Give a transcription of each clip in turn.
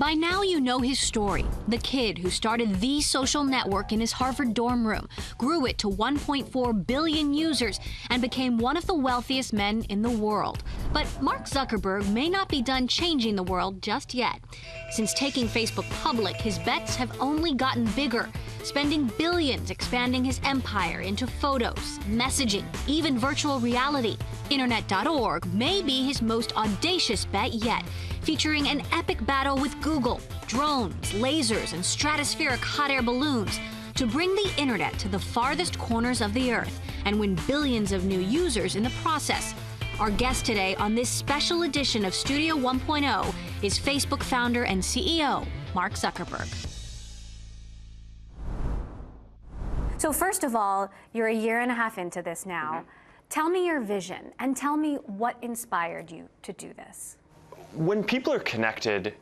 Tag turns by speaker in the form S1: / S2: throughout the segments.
S1: By now you know his story. The kid who started the social network in his Harvard dorm room, grew it to 1.4 billion users, and became one of the wealthiest men in the world. But Mark Zuckerberg may not be done changing the world just yet. Since taking Facebook public, his bets have only gotten bigger, spending billions expanding his empire into photos, messaging, even virtual reality. Internet.org may be his most audacious bet yet, featuring an epic battle with Google, drones, lasers, and stratospheric hot air balloons to bring the internet to the farthest corners of the earth and win billions of new users in the process. Our guest today on this special edition of Studio 1.0 is Facebook founder and CEO, Mark Zuckerberg. So first of all, you're a year and a half into this now. Tell me your vision and tell me what inspired you to do this.
S2: When people are connected,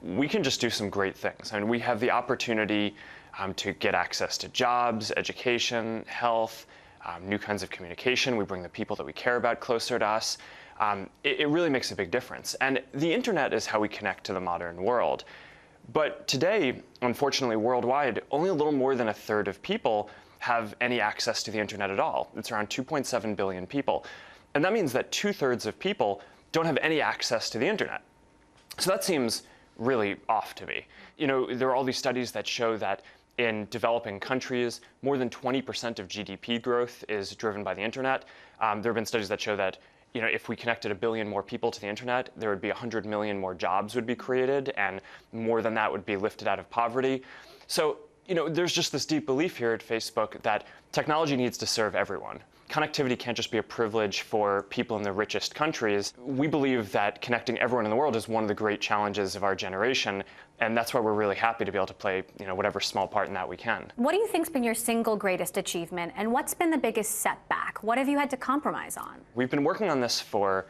S2: we can just do some great things. I mean, we have the opportunity to get access to jobs, education, health, new kinds of communication. We bring the people that we care about closer to us. It really makes a big difference. And the internet is how we connect to the modern world. But today, unfortunately, worldwide, only a little more than a third of people have any access to the internet at all. It's around 2.7 billion people. And that means that 2/3 of people don't have any access to the internet. So that seems really off to me. You know, there are all these studies that show that in developing countries, more than 20% of GDP growth is driven by the internet. There have been studies that show that, you know, if we connected 1 billion more people to the internet, there would be 100 million more jobs would be created, and more than that would be lifted out of poverty. So, you know, there's just this deep belief here at Facebook that technology needs to serve everyone. Connectivity can't just be a privilege for people in the richest countries. We believe that connecting everyone in the world is one of the great challenges of our generation, and that's why we're really happy to be able to play, you know, whatever small part in that we can.
S1: What do you think's been your single greatest achievement, and what's been the biggest setback? What have you had to compromise on?
S2: We've been working on this for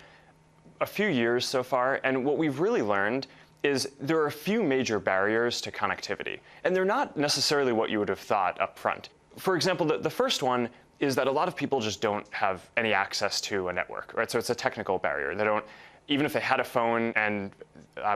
S2: a few years so far, and what we've really learned is there are a few major barriers to connectivity, and they're not necessarily what you would have thought up front. For example, the first one is that a lot of people just don't have any access to a network, right? So it's a technical barrier. They don't, even if they had a phone and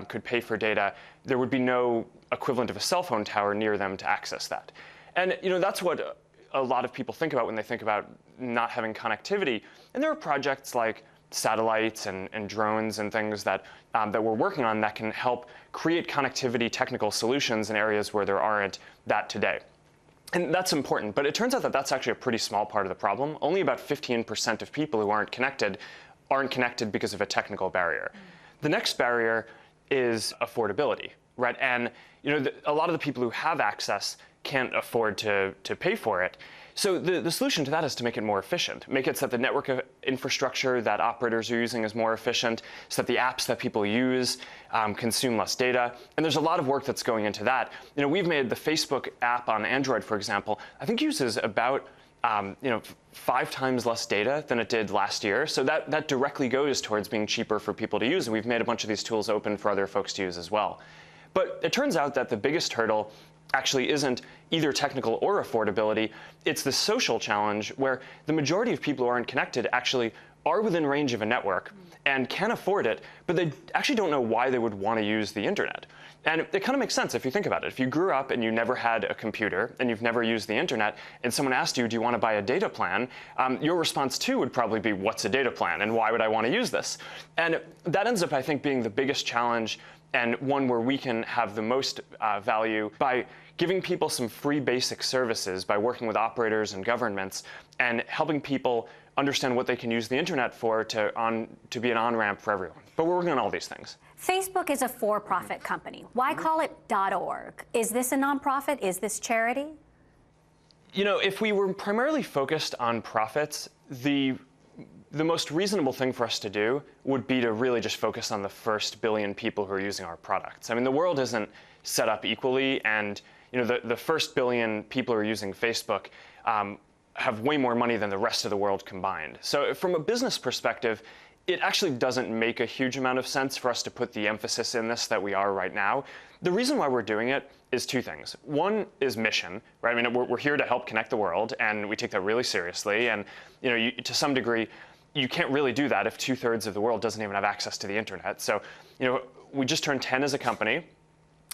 S2: could pay for data, there would be no equivalent of a cell phone tower near them to access that. And you know, that's what a lot of people think about when they think about not having connectivity. And there are projects like satellites and drones and things that we're working on that can help create connectivity technical solutions in areas where there aren't that today. And that's important, but it turns out that that's actually a pretty small part of the problem. Only about 15% of people who aren't connected because of a technical barrier. The next barrier is affordability, right? And you know, a lot of the people who have access can't afford to pay for it. So the solution to that is to make it more efficient, make it so that the network infrastructure that operators are using is more efficient, so that the apps that people use consume less data. And there's a lot of work that's going into that. You know, we've made the Facebook app on Android, for example, I think uses about 5 times less data than it did last year. So that directly goes towards being cheaper for people to use. And we've made a bunch of these tools open for other folks to use as well. But it turns out that the biggest hurdle actually isn't either technical or affordability. It's the social challenge where the majority of people who aren't connected actually are within range of a network and can afford it, but they actually don't know why they would want to use the internet. And it kind of makes sense if you think about it. If you grew up and you never had a computer and you've never used the internet, and someone asked you, do you want to buy a data plan? Your response too would probably be, what's a data plan and why would I want to use this? And that ends up, I think, being the biggest challenge and one where we can have the most value by giving people some free basic services, by working with operators and governments and helping people understand what they can use the internet for to be an on-ramp for everyone. But we're working on all these things.
S1: Facebook is a for-profit company. Why call it .org? Is this a nonprofit? Is this charity?
S2: You know, if we were primarily focused on profits, the most reasonable thing for us to do would be to really just focus on the first billion people who are using our products. I mean, the world isn't set up equally, and you know, the first billion people who are using Facebook have way more money than the rest of the world combined. So from a business perspective, it actually doesn't make a huge amount of sense for us to put the emphasis in this that we are right now. The reason why we're doing it is two things. One is mission, right? I mean, we're here to help connect the world, and we take that really seriously. And you know, to some degree, you can't really do that if 2/3 of the world doesn't even have access to the internet. So, you know, we just turned 10 as a company.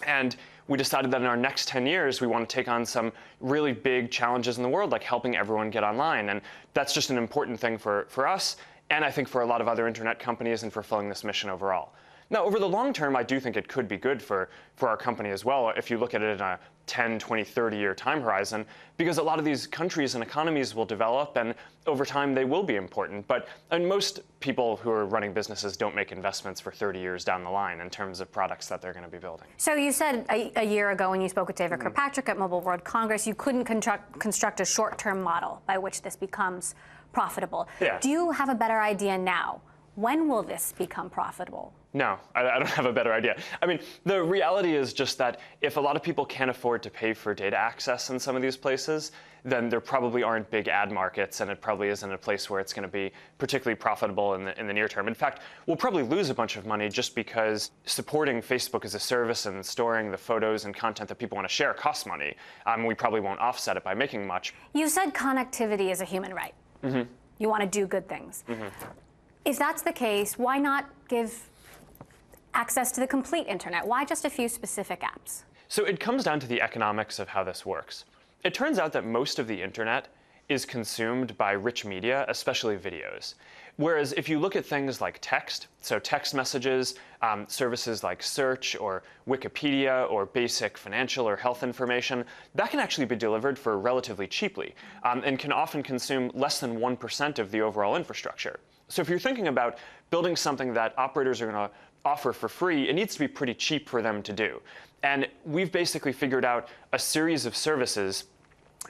S2: And we decided that in our next 10 years, we want to take on some really big challenges in the world, like helping everyone get online. And that's just an important thing for us, and I think for a lot of other internet companies, and fulfilling this mission overall. Now, over the long term, I do think it could be good for our company as well, if you look at it in a 10, 20, 30-year time horizon, because a lot of these countries and economies will develop, and over time they will be important. But most people who are running businesses don't make investments for 30 years down the line in terms of products that they're going to be building.
S3: So you said a year ago when you spoke with David Kirkpatrick at Mobile World Congress, you couldn't construct a short-term model by which this becomes profitable.
S2: Yeah.
S3: Do you have a better idea now? When will this become profitable?
S2: No, I don't have a better idea. I mean, the reality is just that if a lot of people can't afford to pay for data access in some of these places, then there probably aren't big ad markets, and it probably isn't a place where it's going to be particularly profitable in the near term. In fact, we'll probably lose a bunch of money just because supporting Facebook as a service and storing the photos and content that people want to share costs money. We probably won't offset it by making much.
S3: You said connectivity is a human right.
S2: Mm-hmm.
S3: You want to do good things.
S2: Mm-hmm.
S3: If that's the case, why not give access to the complete internet? Why just a few specific apps?
S2: So it comes down to the economics of how this works. It turns out that most of the internet is consumed by rich media, especially videos. Whereas if you look at things like text, so text messages, services like search or Wikipedia or basic financial or health information, that can actually be delivered for relatively cheaply, and can often consume less than 1% of the overall infrastructure. So if you're thinking about building something that operators are going to offer for free, it needs to be pretty cheap for them to do. And we've basically figured out a series of services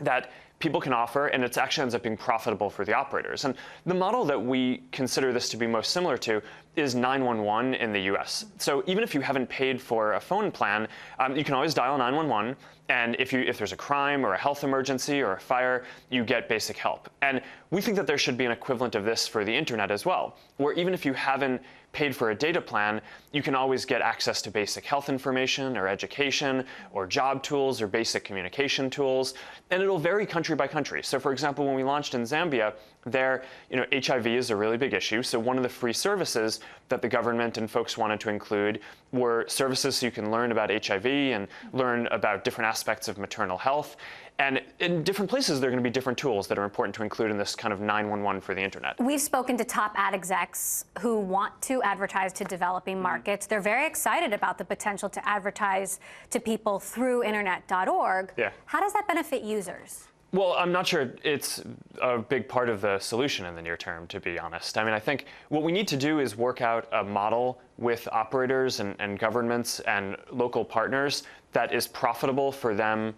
S2: that people can offer, and it actually ends up being profitable for the operators. And the model that we consider this to be most similar to is 911 in the US. So even if you haven't paid for a phone plan, you can always dial 911, and if there's a crime or a health emergency or a fire, you get basic help. And we think that there should be an equivalent of this for the internet as well, where even if you haven't paid for a data plan, you can always get access to basic health information or education or job tools or basic communication tools, and it'll vary country by country. So for example, when we launched in Zambia, there, HIV is a really big issue. So one of the free services that the government and folks wanted to include were services so you can learn about HIV and learn about different aspects of maternal health. And in different places, there are going to be different tools that are important to include in this kind of 911 for the internet.
S3: We've spoken to top ad execs who want to advertise to developing markets. They're very excited about the potential to advertise to people through internet.org.
S2: Yeah.
S3: How does that benefit users?
S2: Well, I'm not sure it's a big part of the solution in the near term, to be honest. I mean, I think what we need to do is work out a model with operators and governments and local partners that is profitable for them,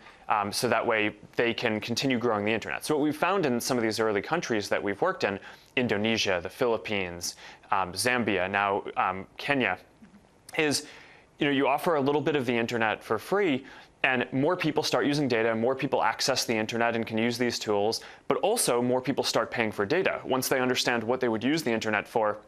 S2: so that way they can continue growing the internet. So what we've found in some of these early countries that we've worked in, Indonesia, the Philippines, Zambia, now Kenya, is you offer a little bit of the internet for free, and more people start using data, more people access the internet and can use these tools, but also more people start paying for data. Once they understand what they would use the internet for,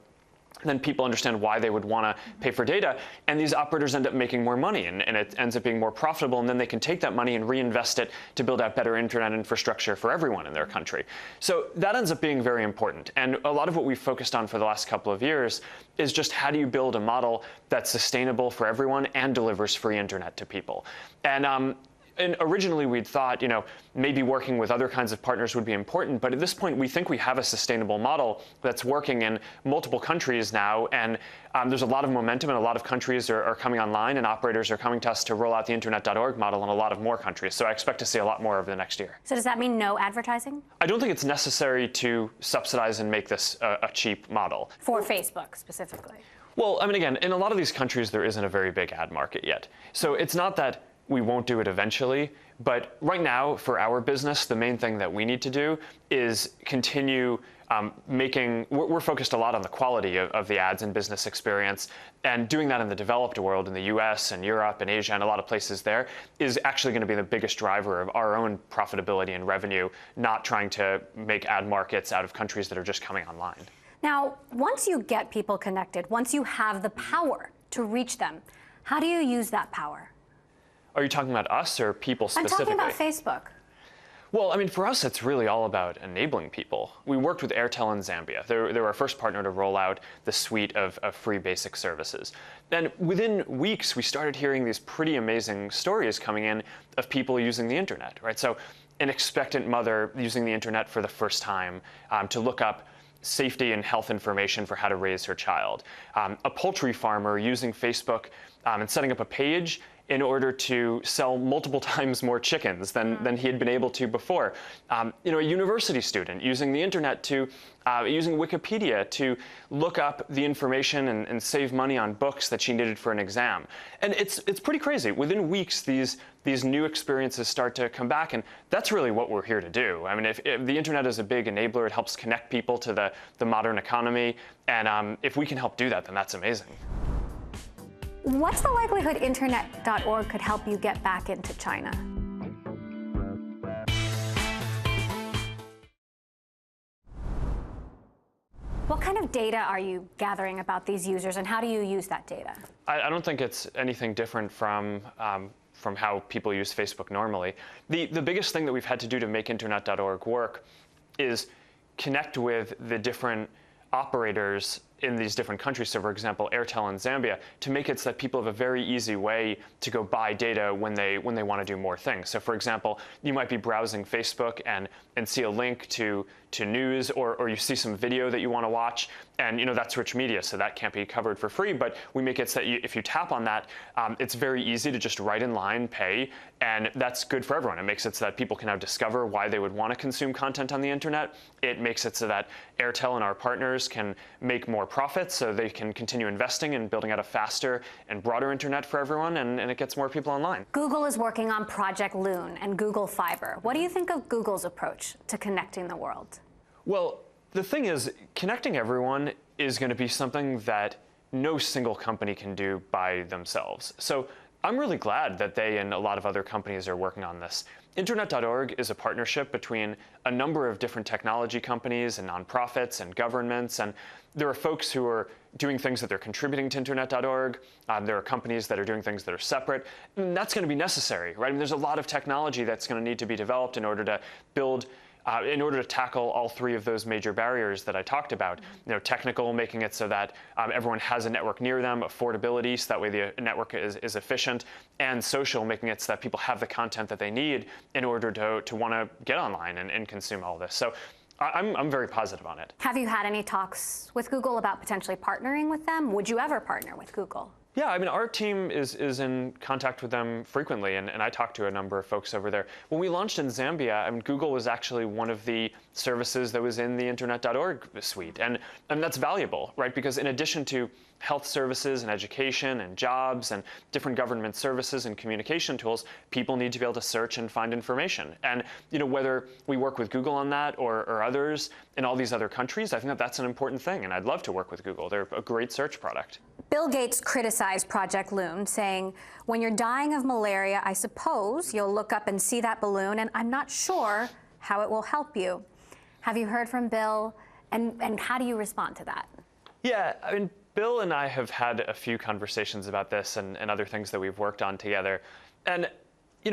S2: then people understand why they would want to pay for data, and these operators end up making more money, and it ends up being more profitable, and then they can take that money and reinvest it to build out better internet infrastructure for everyone in their country. So that ends up being very important, and a lot of what we've focused on for the last couple of years is just how do you build a model that's sustainable for everyone and delivers free internet to people. And originally we'd thought, maybe working with other kinds of partners would be important, but at this point we think we have a sustainable model that's working in multiple countries now, and there's a lot of momentum, and a lot of countries are coming online, and operators are coming to us to roll out the internet.org model in a lot of more countries. So I expect to see a lot more over the next year.
S3: So does that mean no advertising?
S2: I don't think it's necessary to subsidize and make this a cheap model.
S3: For Facebook specifically?
S2: Well, I mean, again, in a lot of these countries there isn't a very big ad market yet. So it's not that we won't do it eventually, but right now for our business, the main thing that we need to do is continue we're focused a lot on the quality of the ads and business experience, and doing that in the developed world, in the US and Europe and Asia and a lot of places there, is actually going to be the biggest driver of our own profitability and revenue, not trying to make ad markets out of countries that are just coming online.
S3: Now, once you get people connected, once you have the power to reach them, how do you use that power?
S2: Are you talking about us or people specifically?
S3: I'm talking about Facebook.
S2: Well, I mean, for us, it's really all about enabling people. We worked with Airtel in Zambia. They were our first partner to roll out the suite of free basic services. And within weeks, we started hearing these pretty amazing stories coming in of people using the internet, right? So an expectant mother using the internet for the first time to look up safety and health information for how to raise her child. A poultry farmer using Facebook and setting up a page in order to sell multiple times more chickens than he had been able to before. A university student using the internet using Wikipedia to look up the information and save money on books that she needed for an exam. And it's pretty crazy. Within weeks, these new experiences start to come back, and that's really what we're here to do. I mean, if the internet is a big enabler, it helps connect people to the modern economy, and if we can help do that, then that's amazing.
S3: What's the likelihood Internet.org could help you get back into China? What kind of data are you gathering about these users, and how do you use that data?
S2: I don't think it's anything different from how people use Facebook normally. The biggest thing that we've had to do to make Internet.org work is connect with the different operators in these different countries, so for example, Airtel in Zambia, to make it so that people have a very easy way to go buy data when they want to do more things. So for example, you might be browsing Facebook and see a link to news, or you see some video that you want to watch, and that's rich media, so that can't be covered for free, but we make it so that if you tap on that, it's very easy to just write in line, pay, and that's good for everyone. It makes it so that people can now discover why they would want to consume content on the internet. It makes it so that Airtel and our partners can make more profits, so they can continue investing in building out a faster and broader internet for everyone, and it gets more people online.
S3: Google is working on Project Loon and Google Fiber. What do you think of Google's approach to connecting the world?
S2: Well, the thing is, connecting everyone is going to be something that no single company can do by themselves. So I'm really glad that they and a lot of other companies are working on this. Internet.org is a partnership between a number of different technology companies and nonprofits and governments, and there are folks who are doing things that they're contributing to Internet.org. There are companies that are doing things that are separate, and that's going to be necessary, right? I mean, there's a lot of technology that's going to need to be developed in order to build in order to tackle all three of those major barriers that I talked about. Technical, making it so that everyone has a network near them, affordability, so that way the network is efficient, and social, making it so that people have the content that they need in order to want to get online and consume all this. So I'm very positive on it.
S3: Have you had any talks with Google about potentially partnering with them? Would you ever partner with Google?
S2: Yeah, I mean, our team is in contact with them frequently, and I talked to a number of folks over there. When we launched in Zambia, I mean, Google was actually one of the services that was in the Internet.org suite, and that's valuable, right? Because in addition to health services and education and jobs and different government services and communication tools, people need to be able to search and find information. And whether we work with Google on that or others in all these other countries, I think that's an important thing, and I'd love to work with Google. They're a great search product.
S3: Bill Gates criticized Project Loon, saying, when you're dying of malaria, I suppose you'll look up and see that balloon, and I'm not sure how it will help you. Have you heard from Bill, and how do you respond to that?
S2: Yeah, I mean, Bill and I have had a few conversations about this and other things that we've worked on together. And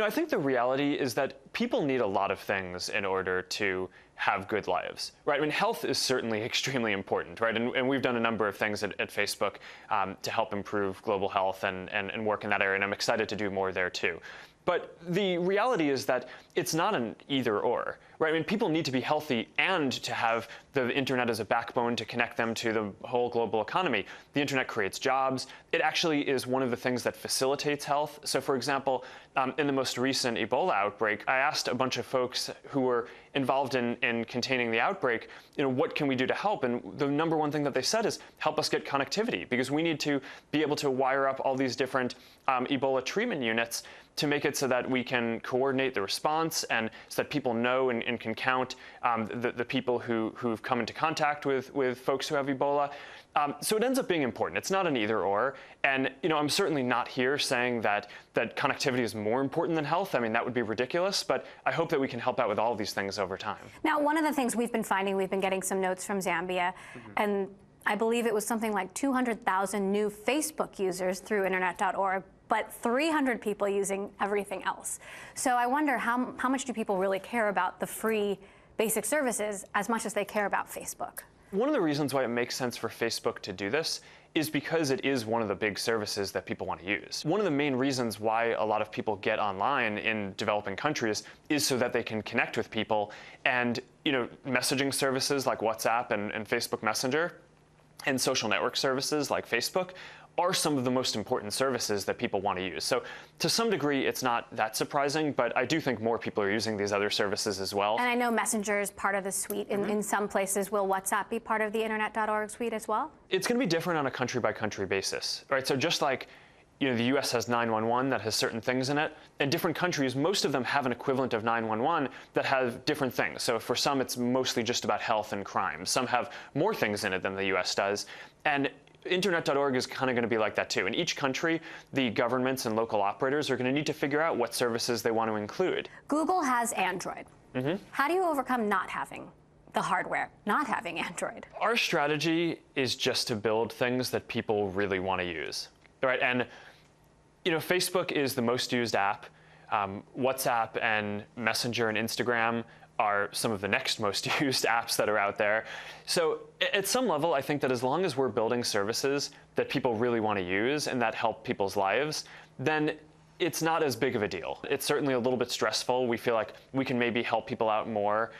S2: I think the reality is that people need a lot of things in order to have good lives, right? I mean, health is certainly extremely important, right? And we've done a number of things at Facebook to help improve global health and work in that area, and I'm excited to do more there too. But the reality is that it's not an either or, right? I mean, people need to be healthy and to have the internet as a backbone to connect them to the whole global economy. The internet creates jobs. It actually is one of the things that facilitates health. So for example, in the most recent Ebola outbreak, I asked a bunch of folks who were involved in containing the outbreak, what can we do to help? And the number one thing that they said is help us get connectivity, because we need to be able to wire up all these different Ebola treatment units to make it so that we can coordinate the response, and so that people know and can count the people who've come into contact with folks who have Ebola. So it ends up being important. It's not an either or. And I'm certainly not here saying that connectivity is more important than health. I mean, that would be ridiculous. But I hope that we can help out with all of these things over time.
S3: Now, one of the things we've been finding, we've been getting some notes from Zambia, and I believe it was something like 200,000 new Facebook users through Internet.org but 300 people using everything else. So I wonder how much do people really care about the free basic services as much as they care about Facebook?
S2: One of the reasons why it makes sense for Facebook to do this is because it is one of the big services that people want to use. One of the main reasons why a lot of people get online in developing countries is so that they can connect with people, and messaging services like WhatsApp and Facebook Messenger and social network services like Facebook are some of the most important services that people want to use. So to some degree, it's not that surprising, but I do think more people are using these other services as well.
S3: And I know Messenger is part of the suite. In some places, will WhatsApp be part of the internet.org suite as well?
S2: It's going to be different on a country-by-country basis, right? So just like the US has 911 that has certain things in it, and different countries, most of them have an equivalent of 911 that have different things. So for some, it's mostly just about health and crime. Some have more things in it than the US does. And Internet.org is kind of going to be like that too. In each country, the governments and local operators are going to need to figure out what services they want to include.
S3: Google has Android. How do you overcome not having the hardware, not having Android?
S2: Our strategy is just to build things that people really want to use, right? And Facebook is the most used app. WhatsApp and Messenger and Instagram are some of the next most used apps that are out there. So at some level, I think that as long as we're building services that people really want to use and that help people's lives, then it's not as big of a deal. It's certainly a little bit stressful. We feel like we can maybe help people out more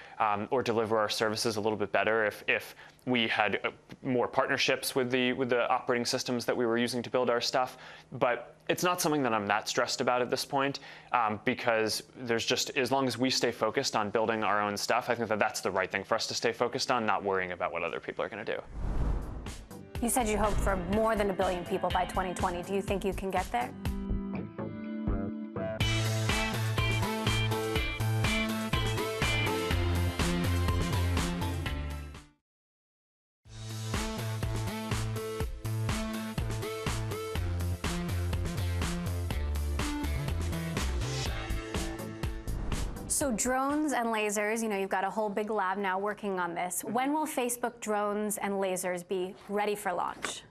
S2: or deliver our services a little bit better if we had more partnerships with the operating systems that we were using to build our stuff. But it's not something that I'm that stressed about at this point because there's just, as long as we stay focused on building our own stuff, I think that that's the right thing for us to stay focused on, not worrying about what other people are going to do.
S3: You said you hope for more than 1 billion people by 2020. Do you think you can get there? So drones and lasers, you've got a whole big lab now working on this. When will Facebook drones and lasers be ready for launch?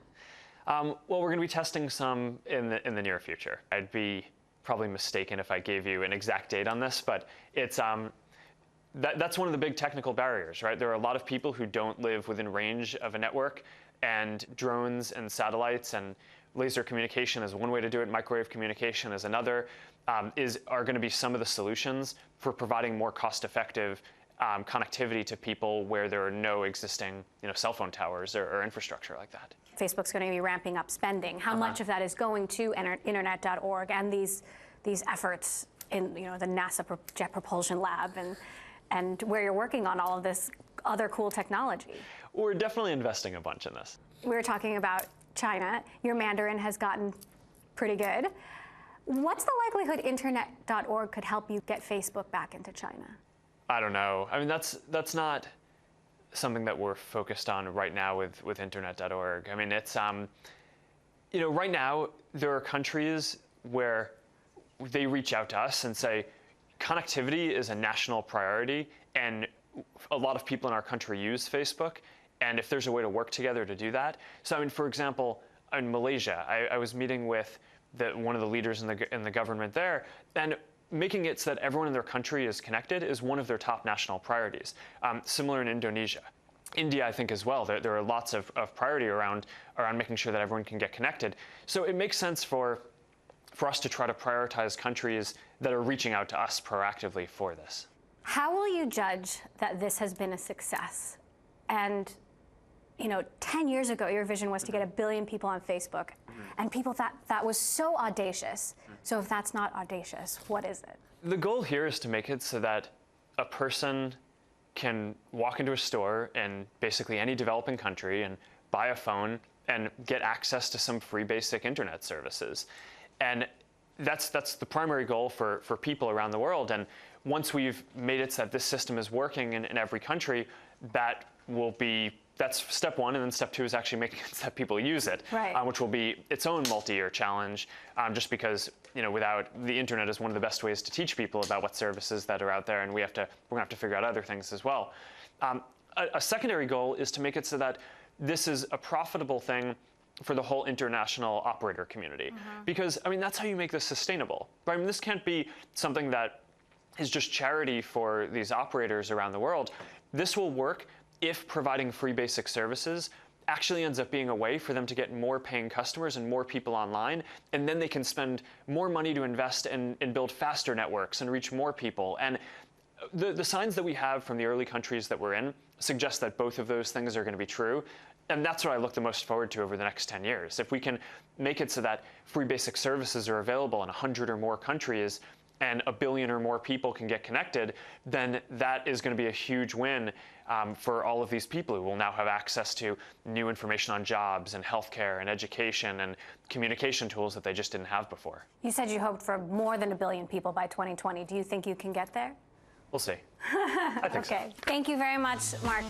S2: Well, we're going to be testing some in the near future. I'd be probably mistaken if I gave you an exact date on this, but it's that's one of the big technical barriers, right? There are a lot of people who don't live within range of a network, and drones and satellites and laser communication is one way to do it. Microwave communication is another. Are going to be some of the solutions for providing more cost-effective connectivity to people where there are no existing, cell phone towers or infrastructure like that.
S3: Facebook's going to be ramping up spending. How much of that is going to internet.org and these efforts in the NASA Jet Propulsion Lab and where you're working on all of this other cool technology?
S2: We're definitely investing a bunch in this.
S3: We were talking about China. Your Mandarin has gotten pretty good. What's the likelihood internet.org could help you get Facebook back into China?
S2: I don't know. I mean, that's not something that we're focused on right now with internet.org. I mean, it's right now there are countries where they reach out to us and say connectivity is a national priority, and a lot of people in our country use Facebook, and if there's a way to work together to do that. So I mean, for example, in Malaysia, I was meeting with one of the leaders in the government there, and making it so that everyone in their country is connected is one of their top national priorities. Similar in Indonesia. India, I think, as well. There are lots of priority around making sure that everyone can get connected. So it makes sense for us to try to prioritize countries that are reaching out to us proactively for this.
S3: How will you judge that this has been a success? And 10 years ago, your vision was to get 1 billion people on Facebook, and people thought that was so audacious. So if that's not audacious, what is it?
S2: The goal here is to make it so that a person can walk into a store in basically any developing country and buy a phone and get access to some free basic internet services. And that's the primary goal for people around the world. And once we've made it so that this system is working in every country, that's step one, and then step two is actually making it so that people use it,
S3: right.
S2: Which will be its own multi-year challenge, just because without the internet is one of the best ways to teach people about what services that are out there, and we're gonna have to figure out other things as well. A secondary goal is to make it so that this is a profitable thing for the whole international operator community. Because, I mean, that's how you make this sustainable, right? I mean, this can't be something that is just charity for these operators around the world. This will work if providing free basic services actually ends up being a way for them to get more paying customers and more people online, and then they can spend more money to invest and build faster networks and reach more people. And the signs that we have from the early countries that we're in suggest that both of those things are going to be true. And that's what I look the most forward to over the next 10 years. If we can make it so that free basic services are available in 100 or more countries and 1 billion or more people can get connected, then that is going to be a huge win for all of these people who will now have access to new information on jobs and healthcare and education and communication tools that they just didn't have before.
S3: You said you hoped for more than 1 billion people by 2020. Do you think you can get there?
S2: We'll see. I think so.
S3: Okay. Thank you very much, Mark.